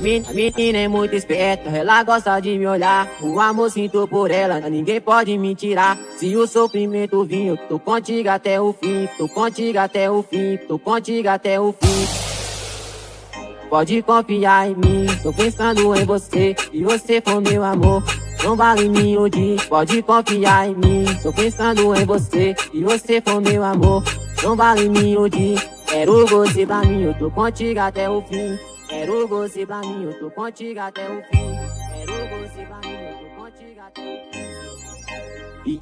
menina é muito esperta, ela gosta de me olhar. O amor sinto por ela, ninguém pode me tirar. Se o sofrimento vir, eu tô contigo até o fim. Tô contigo até o fim, tô contigo até o fim. Pode confiar em mim, tô pensando em você. E você for meu amor, não vale me odiar. Pode confiar em mim, tô pensando em você. E você for meu amor, não vale me odiar. Quero você pra mim, eu tô contigo até o fim. Quero você pra mim, eu tô contigo até o fim. Quero você pra mim, eu tô contigo até o fim.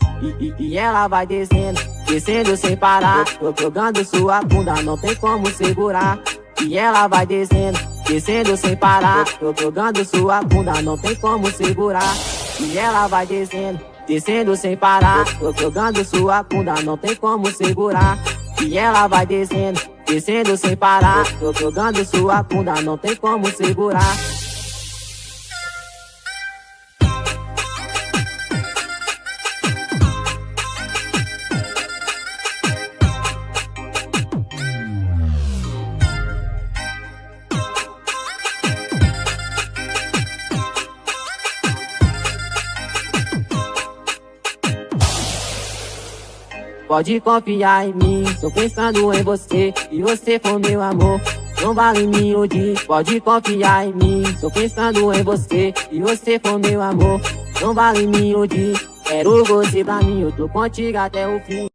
E ela vai descendo, descendo sem parar. Tô jogando sua bunda, não tem como segurar. E ela vai descendo, descendo sem parar. Tô jogando sua bunda, não tem como segurar. E ela vai descendo, descendo sem parar. Tô jogando sua bunda, não tem como segurar. E ela vai descendo, descendo sem parar. Tô jogando sua bunda, não tem como segurar. Pode confiar em mim, tô pensando em você. E você for meu amor, não vale me odiar. Pode confiar em mim, tô pensando em você. E você for meu amor, não vale me odiar. Quero você pra mim, eu tô contigo até o fim.